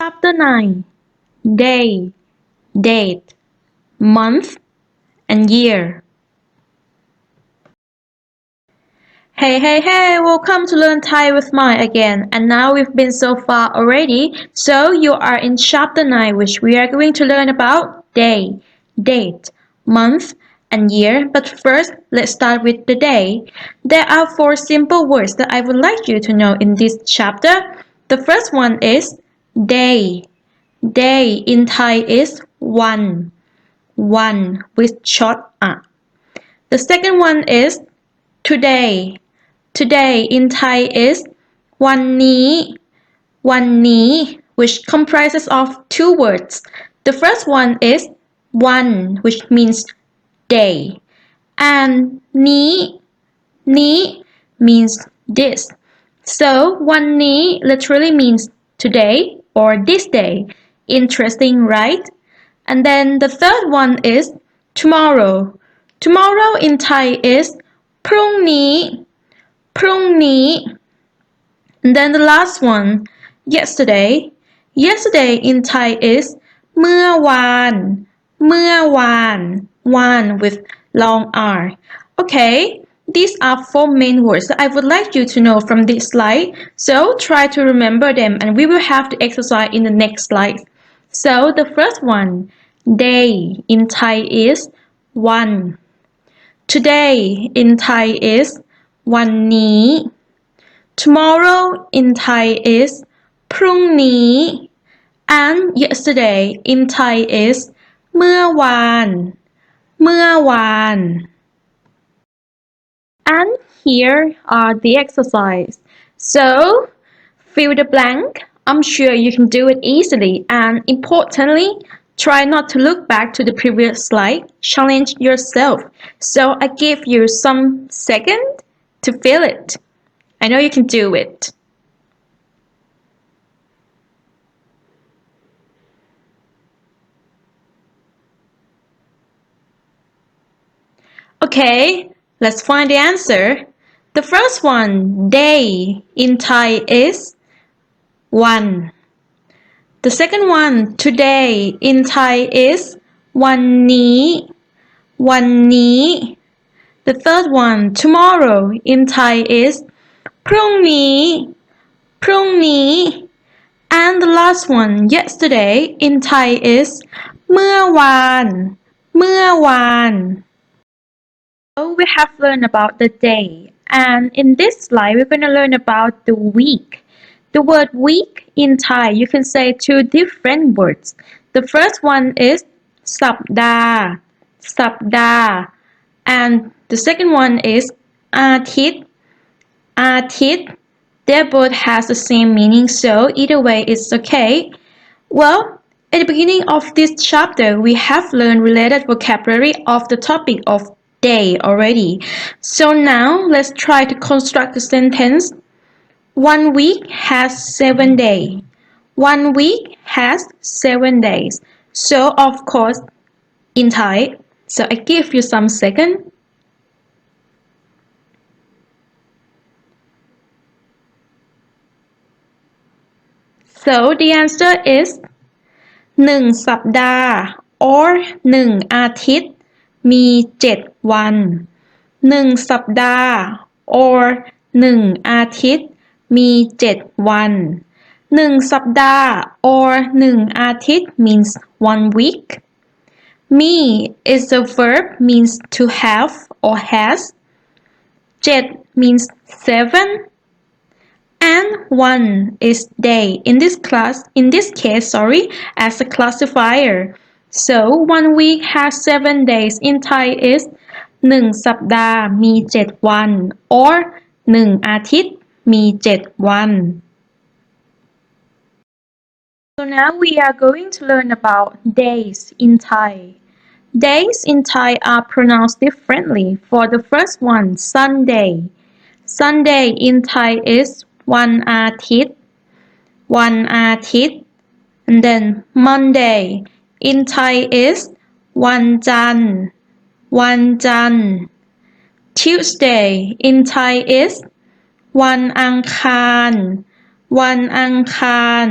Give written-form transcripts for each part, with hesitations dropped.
Chapter 9. Day, date, month, and year. Hey, welcome to Learn Thai with Mai again. And now we've been so far already. So you are in Chapter 9, which we are going to learn about day, date, month, and year. But first, let's start with the day. There are 4 simple words that I would like you to know in this chapter. The first one is day. Day in Thai is one with short a. The second one is today. Today in Thai is วันนี้ which comprises of 2 words. The first one is one, which means day, andนี้ means this. So วันนี้ literally means today or this day. Interesting, right? And then the third one is tomorrow. Tomorrow in Thai is พรุ่งนี้ and then the last one, yesterday. Yesterday in Thai is เมื่อวาน one with long R. Okay, these are 4 main words that I would like you to know from this slide. So try to remember them and we will have the exercise in the next slide. So the first one, day in Thai is one. Today in Thai is วันนี้ Tomorrow in Thai is พรุ่งนี้ and yesterday in Thai is เมื่อวาน and here are the exercise. So fill the blank. I'm sure you can do it easily, and importantly, try not to look back to the previous slide. Challenge yourself. So I give you some seconds to fill it. I know you can do it. Okay, let's find the answer. The first one, day in Thai is one. The second one, today in Thai is วันนี้ The third one, tomorrow in Thai is พรุ่งนี้ and the last one, yesterday in Thai is เมื่อวาน So we have learned about the day, and in this slide we're going to learn about the week. The word week in Thai, you can say 2 different words. The first one is สัปดาห์ and the second one is อาทิตย์. They both has the same meaning, so either way it's okay. Well, at the beginning of this chapter, we have learned related vocabulary of the topic of day already. So now let's try to construct the sentence. 1 week has 7 days. 1 week has 7 days. So of course in Thai. So I give you some second. So the answer is 1 สัปดาห์ or 1 อาทิตย์ มี 7 วัน 1 สัปดาห์ or 1 อาทิตย์ มี 7 วัน 1 สัปดาห์ or 1 อาทิตย์ means 1 week. Me is a verb, means to have or has. 7 means 7. And 1 is day. In this case, as a classifier. So 1 week has 7 days. In Thai is 1 สัปดาห์ มี 7 วัน or 1 อาทิตย์ มี 7 วัน So now we are going to learn about days in Thai. Days in Thai are pronounced differently. For the first one, Sunday. Sunday in Thai is วันอาทิตย์ and then Monday in Thai is วันจันทร์ Tuesday in Thai is วันอังคาร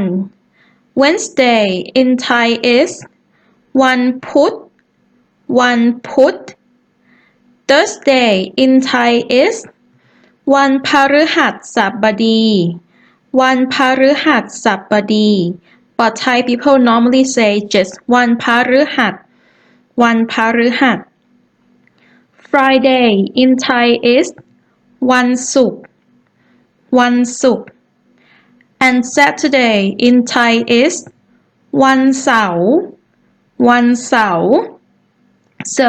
Wednesday in Thai is วันพุธ วันพุธ Thursday in Thai is วันพฤหัสบดี วันพฤหัสบดี but Thai people normally say just วันพฤหัส วันพฤหัส Friday in Thai is วันศุกร์ วันศุกร์ and Saturday in Thai is วันเสาร์ วันเสาร์ so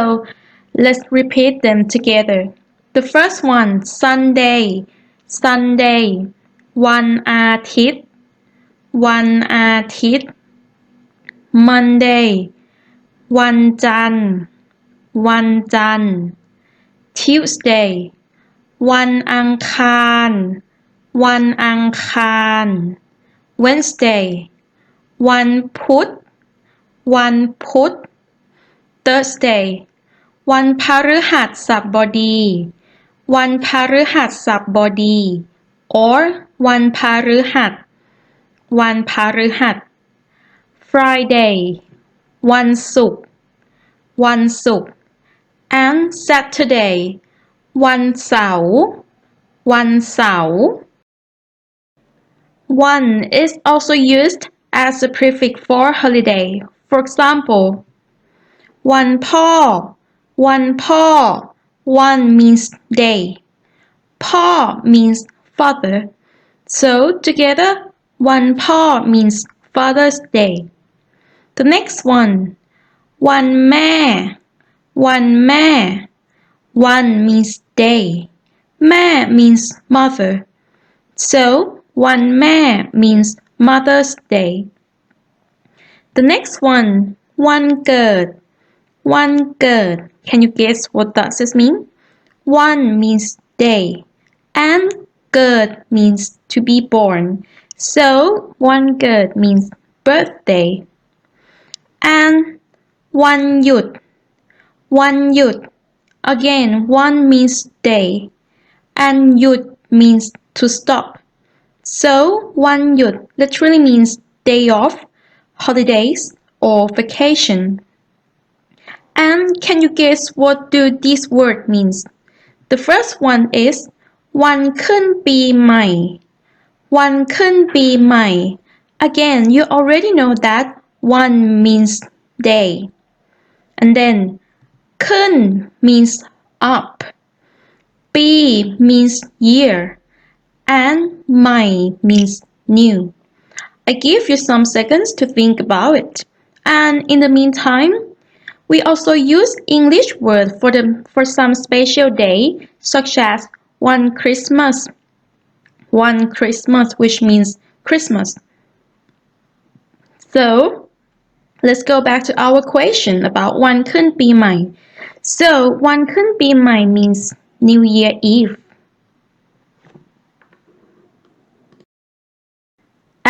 let's repeat them together. The first one, Sunday, Sunday. วันอาทิตย์ วันอาทิตย์ Monday, วันจันทร์ วันจันทร์ Tuesday, วันอังคาร วันอังคาร Wednesday, วันพุธ วันพุธ Thursday, วันพฤหัสบดี วันพฤหัสบดี or วันพฤหัส วันพฤหัส Friday วันศุกร์ วันศุกร์ and Saturday วันเสาร์ วันเสาร์ One is also used as a prefix for holiday. For example, วันพ่อ วันพ่อ One means day. พ่อ means father. So together, วันพ่อ means Father's Day. The next one, วันแม่ วันแม่ One means day. แม่ means mother. So วันแม่ means Mother's Day. The next one, วันเกิด วันเกิด Can you guess what does this mean? One means day and เกิด means to be born. So วันเกิด means birthday. And วันหยุด วันหยุด Again, one means day and หยุด means to stop. So วันหยุด literally means day off, holidays, or vacation. And can you guess what do these words means? The first one is วันขึ้นปีใหม่ วันขึ้นปีใหม่ Again, you already know that one means day. And then ขึ้น means up. ปี means year. And ใหม่ means new. I give you some seconds to think about it. And in the meantime, we also use English words for some special day, such as one Christmas, which means Christmas. So let's go back to our question about วันขึ้นปีใหม่ So วันขึ้นปีใหม่ means New Year Eve.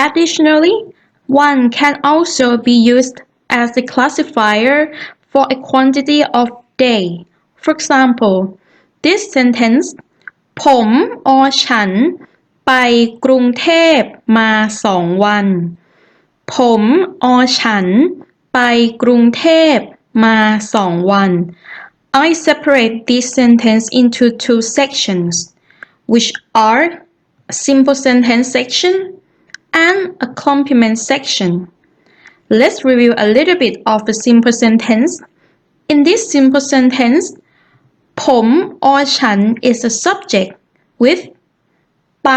Additionally, one can also be used as a classifier for a quantity of day. For example, this sentence ผม or ฉัน ไปกรุงเทพมา2 วัน ผม or ฉัน ไปกรุงเทพมา2 วัน I separate this sentence into 2 sections, which are a simple sentence section and a complement section. Let's review a little bit of the simple sentence. In this simple sentence, ผม or ฉัน is a subject with ไป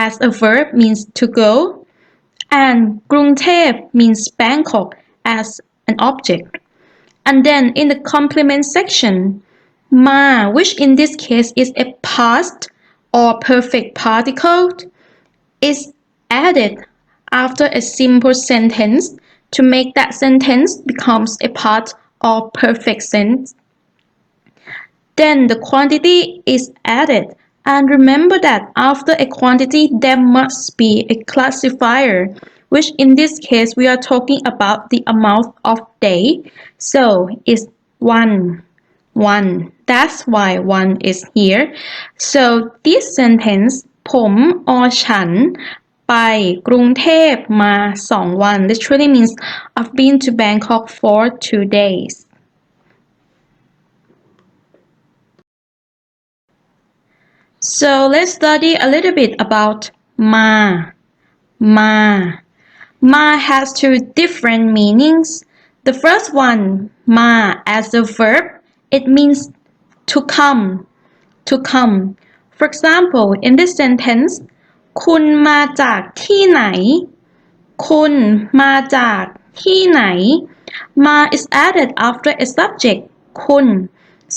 as a verb means to go and กรุงเทพ means Bangkok as an object. And then in the complement section, มา which in this case is a past or perfect particle, is added after a simple sentence to make that sentence becomes a part of perfect sense. Then the quantity is added, and remember that after a quantity there must be a classifier, which in this case we are talking about the amount of day, so it's one. That's why one is here. So this sentence ผม or ฉัน ไปกรุงเทพมา2 วัน literally means I've been to Bangkok for 2 days. So let's study a little bit about ma. Ma has 2 different meanings. The first one, ma as a verb, it means to come. For example, in this sentence, คุณมาจากที่ไหน คุณมาจากที่ไหน Ma is added after a subject, คุณ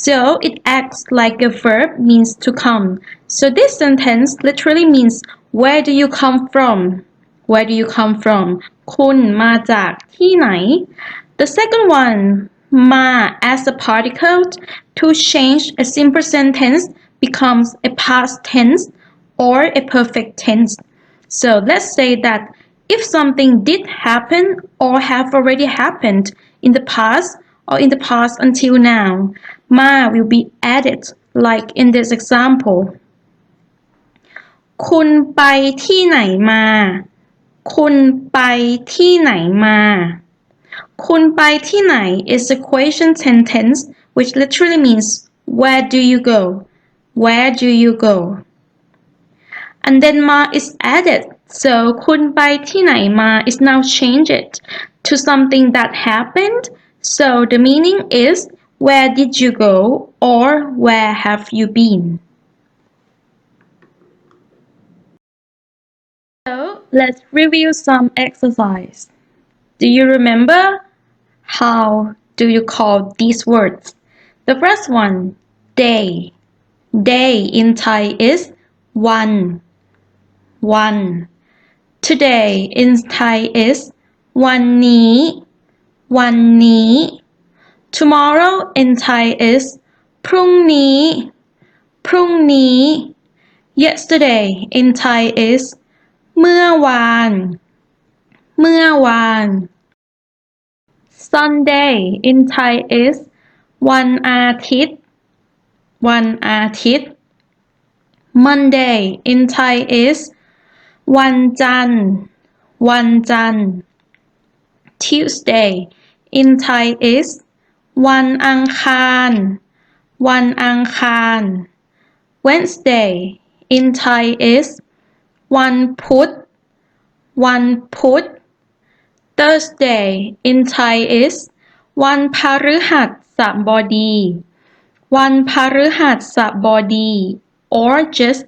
so it acts like a verb means to come. So this sentence literally means where do you come from? Where do you come from? คุณมาจากที่ไหน The second one, ma as a particle to change a simple sentence becomes a past tense or a perfect tense. So let's say that if something did happen or have already happened in the past or in the past until now, ma will be added like in this example. คุณไปที่ไหนมา คุณไปที่ไหนมา คุณไปที่ไหน is a question sentence which literally means where do you go? Where do you go? And then ma is added. So คุณไปที่ไหนมา is now changed to something that happened. So the meaning is where did you go or where have you been? So let's review some exercise. Do you remember how do you call these words? The first one, day. Day in Thai is one. Today in Thai is วันนี้ Tomorrow in Thai is พรุ่งนี้ Yesterday in Thai is เมื่อวาน Sunday in Thai is วันอาทิตย์ Monday in Thai is วันจันทร์ Tuesday in Thai is วันอังคาร Wednesday in Thai is วันพุธ Thursday in Thai is วันพฤหัสบดี or just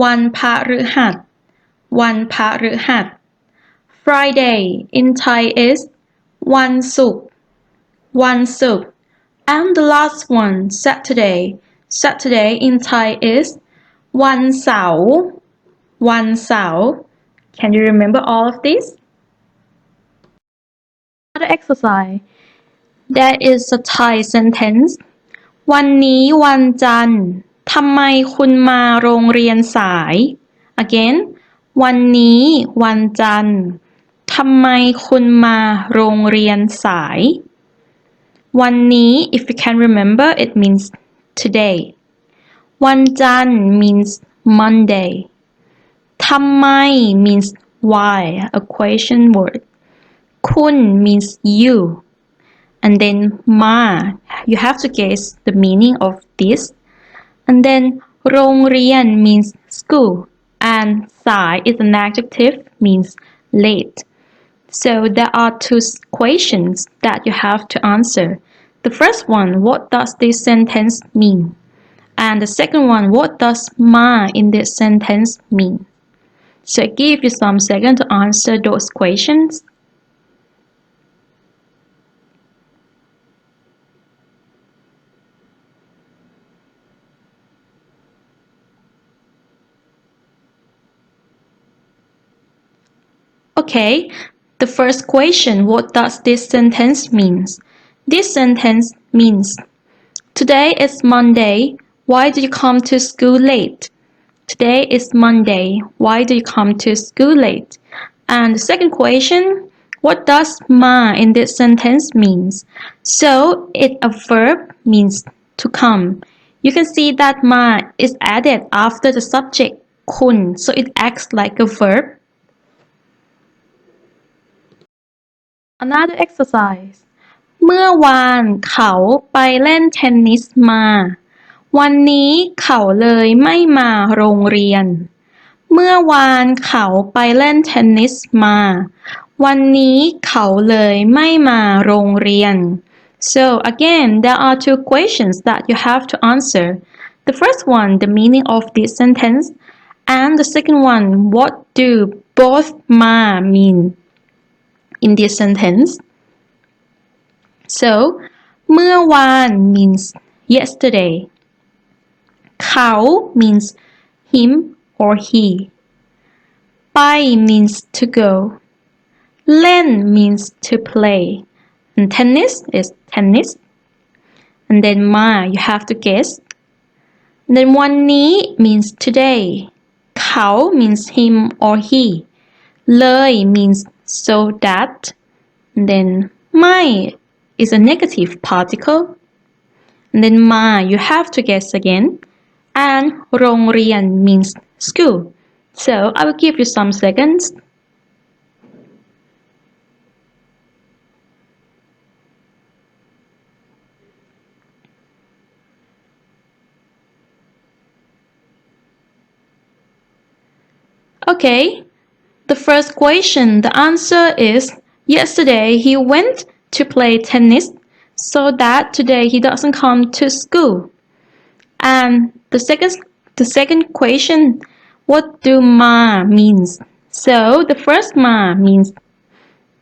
วันพฤหัส Friday in Thai is วันศุกร์ and the last one, Saturday in Thai is วันเสาร์ Can you remember all of this? Another exercise. There is a Thai sentence. วันนี้วันจันทร์ทำไมคุณมาโรงเรียนสาย Again, วันนี้วันจันทร์ทำไมคุณมาโรงเรียนสาย วันนี้ if you can remember, it means today. วันจันทร์ means Monday. ทำไม means why, a question word. คุณ means you. And then ma, you have to guess the meaning of this. And then โรงเรียน means school. And สาย is an adjective, means late. So there are 2 questions that you have to answer. The first one, what does this sentence mean? And the second one, what does ma in this sentence mean? So I give you some seconds to answer those questions. Okay, the first question, what does this sentence mean? This sentence means, today is Monday, why do you come to school late? Today is Monday, why do you come to school late? And the second question, what does ma in this sentence means? So it a verb means to come. You can see that ma is added after the subject คุณ so it acts like a verb. Another exercise เมื่อวานเขาไปเล่นเทนนิสมาวันนี้เขาเลยไม่มาโรงเรียนเมื่อวานเขาไปเล่นเทนนิสมาวันนี้เขาเลยไม่มาโรงเรียน So again, there are two questions that you have to answer. The first one, the meaning of this sentence, and the second one, what do both ma mean in this sentence? So, เมื่อวาน means yesterday. เขา means him or he. ไป means to go. เล่น means to play. And tennis is tennis. And then ma, you have to guess. And then วันนี้ means today. เขา means him or he. เลย means so that. And then ไม่ is a negative particle. And then ma, you have to guess again. And โรงเรียน means school. So I will give you some seconds. Okay, the first question, the answer is yesterday he went to play tennis so that today he doesn't come to school. And the second question, what do ma means? So the first ma means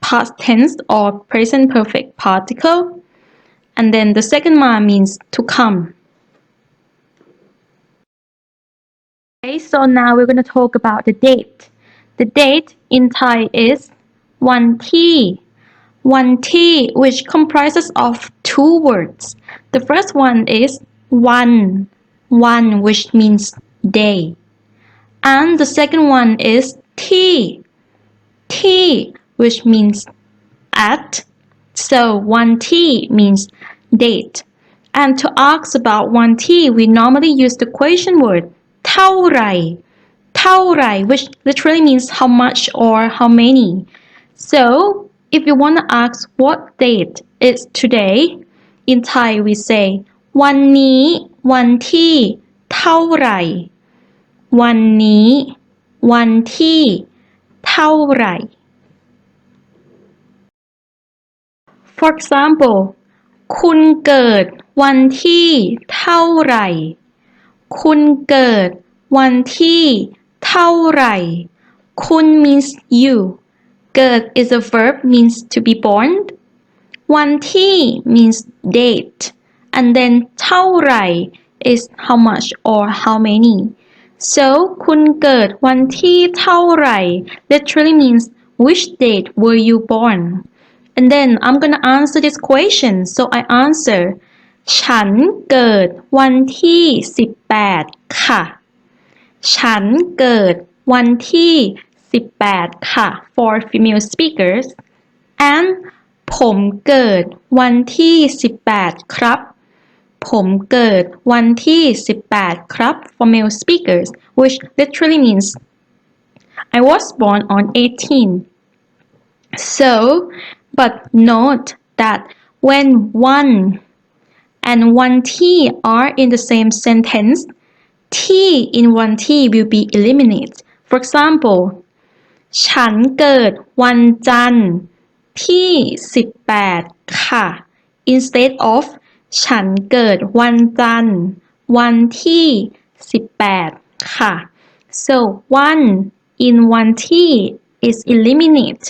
past tense or present perfect particle. And then the second ma means to come. Okay, so now we're going to talk about the date. The date in Thai is วันที่วันที่ which comprises of two words. The first one is วัน which means day. And the second one is ที่ which means at. So วันที่ means date. And to ask about วันที่ we normally use the question word เท่าไหร่ which literally means how much or how many. So if you want to ask what date is today, in Thai we say วันนี้วันที่เท่าไหร่วันนี้วันที่เท่าไหร่ For example คุณเกิดวันที่เท่าไหร่คุณเกิดวันที่เท่าไหร่คุณ means you เกิด is a verb means to be born วันที่ means date and then เท่าไหร่ is how much or how many. So คุณเกิดวันที่เท่าไหร่ literally means which date were you born. And then I'm gonna answer this question. So I answer ฉันเกิดวันที่18ค่ะฉันเกิดวันที่18ค่ะ for female speakers and ผมเกิดวันที่18ครับผมเกิดวันที่18ครับ for male speakers which literally means I was born on 18. So but note that when one and วันที่ are in the same sentence,ที่ in วันที่ will be eliminated. For example, ฉันเกิดวันจันทร์ที่18ค่ะ instead of ฉันเกิดวันจันทร์วันที่18ค่ะ So one in วันที่ is eliminated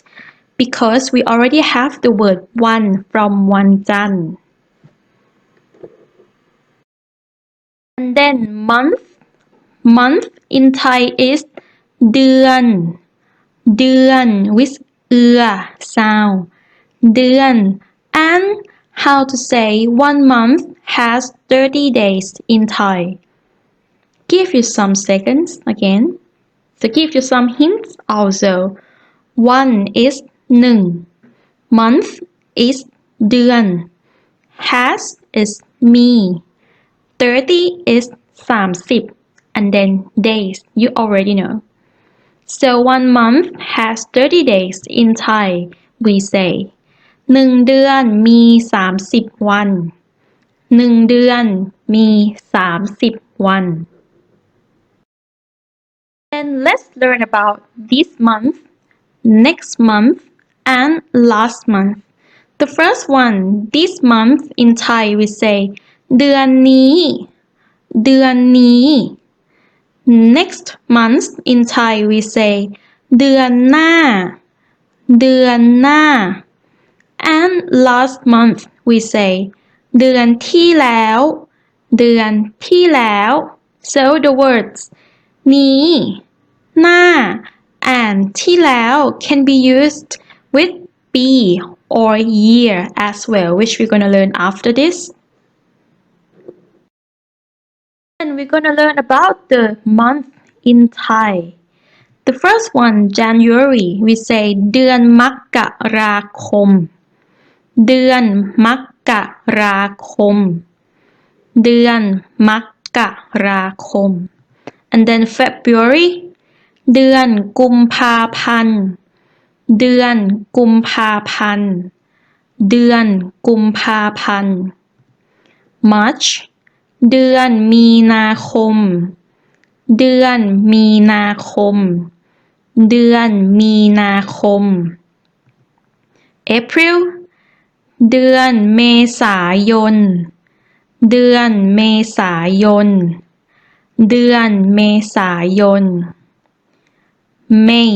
because we already have the word one from วันจันทร์And then month in Thai is เดือน with sound เดือน and how to say 1 month has 30 days in Thai. Give you some seconds again. To give you some hints also. 1 is 1 month is เดือน has is me 30 is 30 and then days you already know. So 1 month has 30 days in Thai we say 1 เดือนมี30 วัน 1 เดือนมี30 วัน Then let's learn about this month, next month, and last month. The first one, this month in Thai we say เดือนนี้ เดือนนี้ Next month in Thai we say เดือนหน้า เดือนหน้า and last month we say เดือนที่แล้ว เดือนที่แล้ว so the words นี้ หน้า and ที่แล้ว can be used with be or year as well, which we're going to learn after this. And we're going to learn about the month in Thai. The first one, January, we say เดือนมกราคม เดือนมกราคม เดือนมกราคม and then February เดือนกุมภาพันธ์ เดือนกุมภาพันธ์ เดือนกุมภาพันธ์ March เดือนมีนาคม เดือนมีนาคม เดือนมีนาคม April เดือนเมษายน เดือนเมษายน เดือนเมษายน May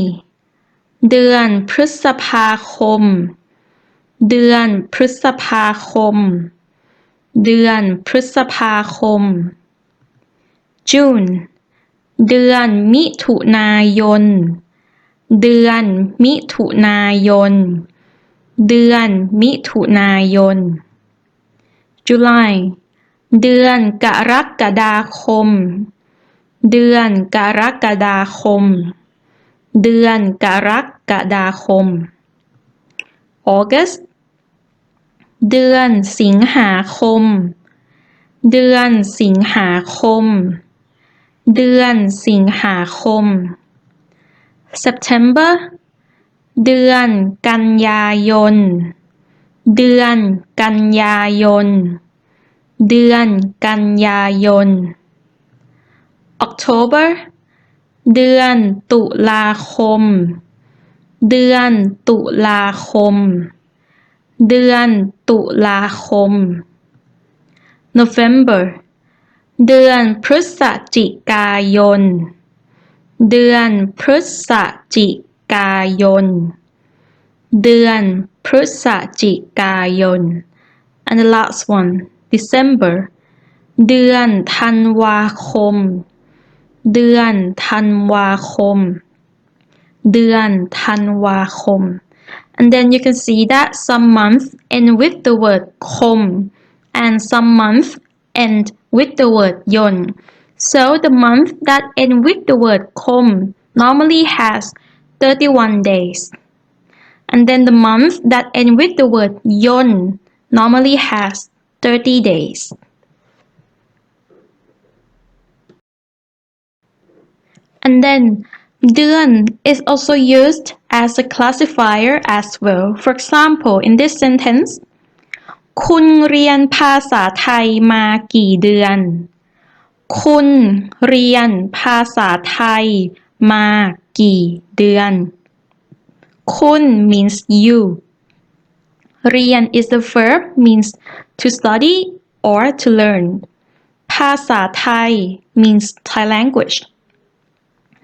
เดือนพฤษภาคม เดือนพฤษภาคม เดือนพฤษภาคม June เดือนมิถุนายน เดือนมิถุนายน เดือนมิถุนายน July เดือนกรกฎาคม เดือนกรกฎาคม เดือนกรกฎาคม August เดือนสิงหาคม เดือนสิงหาคม เดือนสิงหาคม September เดือนกันยายน เดือนกันยายน เดือนกันยายน October เดือนตุลาคม เดือนตุลาคม เดือนตุลาคม November เดือนพฤศจิกายน เดือนพฤศจิกายน เดือนพฤศจิกายน and the last one December เดือนธันวาคม เดือนธันวาคม เดือนธันวาคม and then you can see that some months end with the word kom and some months end with the word yon. So the month that end with the word kom normally has 31 days. And then the month that end with the word yon normally has 30 days. And then เดือน is also used as a classifier as well. For example, in this sentence คุณเรียนภาษาไทยมากี่เดือน คุณเรียนภาษาไทยมากี่เดือน คุณ means you. เรียน is the verb means to study or to learn. ภาษาไทย means Thai language.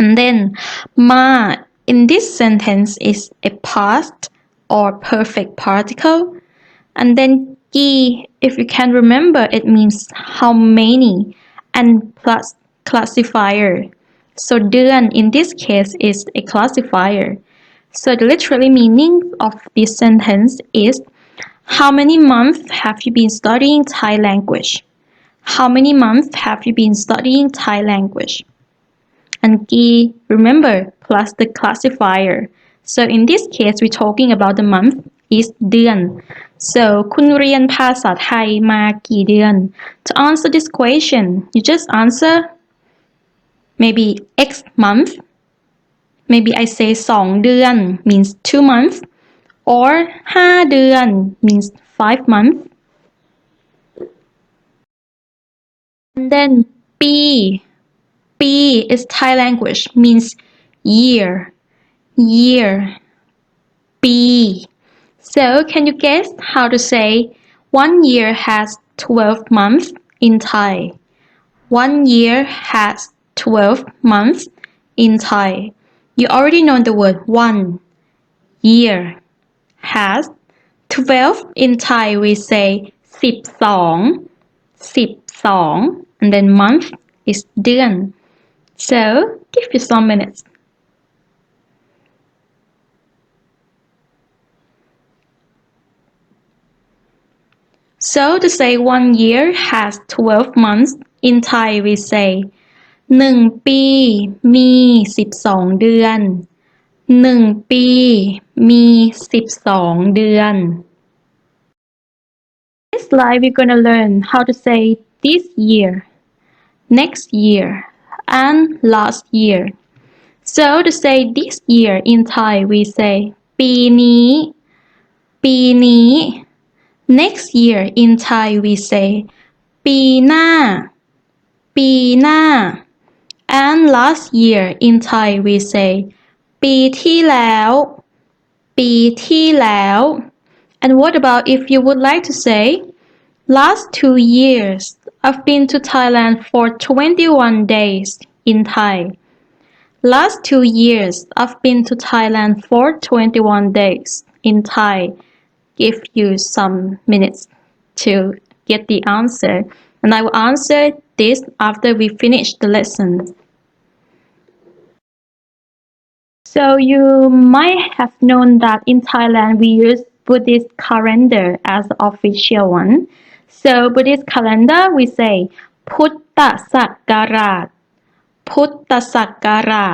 And then ma in this sentence is a past or perfect particle. And then ki, if you can remember, it means how many and plus classifier. So เดือน in this case is a classifier. So the literal meaning of this sentence is how many months have you been studying Thai language? How many months have you been studying Thai language? And ki, remember, plus the classifier. So in this case, we're talking about the month is เดือน So คุณเรียนภาษาไทยมากี่เดือน To answer this question, you just answer maybe X month. Maybe I say 2 เดือน means 2 months. or 5 เดือน means 5 months. And then B is Thai language, means year. B. So can you guess how to say 1 year has 12 months in Thai? 1 year has 12 months in Thai. You already know the word 1 year has 12 in Thai we say 12 and then month is เดือน so give you some minutes. So to say 1 year has 12 months in Thai we say 1 ปีมี12 เดือน 1 ปีมี12 เดือน This slide we're gonna learn how to say this year, next year, and last year. So to say this year in Thai we say ปีนี้ Next year in Thai we say ปีหน้า and last year in Thai we say ปีที่แล้ว and what about if you would like to say last 2 years I've been to Thailand for 21 days in Thai. Last 2 years I've been to Thailand for 21 days in Thai. Give you some minutes to get the answer, and I will answer this after we finish the lesson. So you might have known that in Thailand we use Buddhist calendar as the official one. So Buddhist calendar we say พุทธศักรา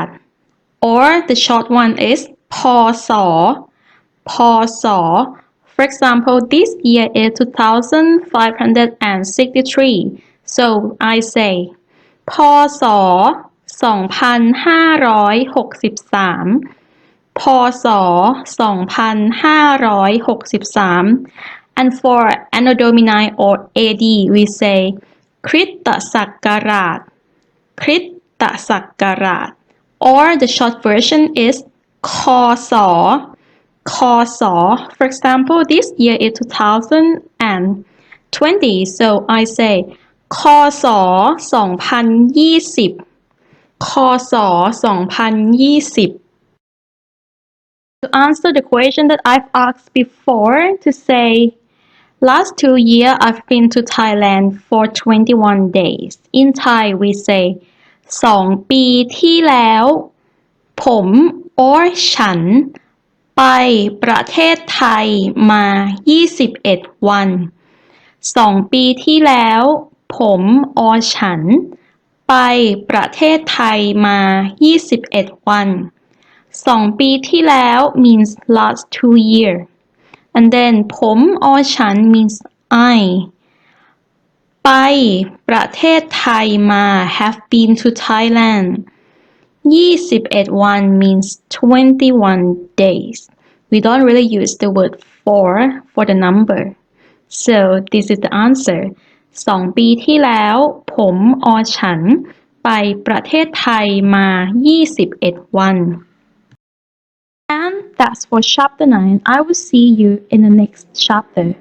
ช or the short one is พศ. For example, this year is 2563. So I say พศ2563 พศ2563 and for Anno Domini or AD we say คริสตศักราช or the short version is คศ. For example, this year is 2020, so I say คศ2020 To answer the question that I've asked before, to say last 2 years I've been to Thailand for 21 days. In Thai we say 2 ปีที่แล้วผม or ฉันไปประเทศไทยมา21 วัน 2 ปีที่แล้วผม or ฉันไปประเทศไทยมา21 วัน 2 ปีที่แล้ว means last 2 years. And then ผม or ฉัน means I. ไปประเทศไทยมา have been to Thailand. 21 วัน means 21 days. We don't really use the word for the number. So this is the answer. 2 ปีที่แล้วผม or ฉันไปประเทศไทยมา21 วัน And that's for chapter 9. I will see you in the next chapter.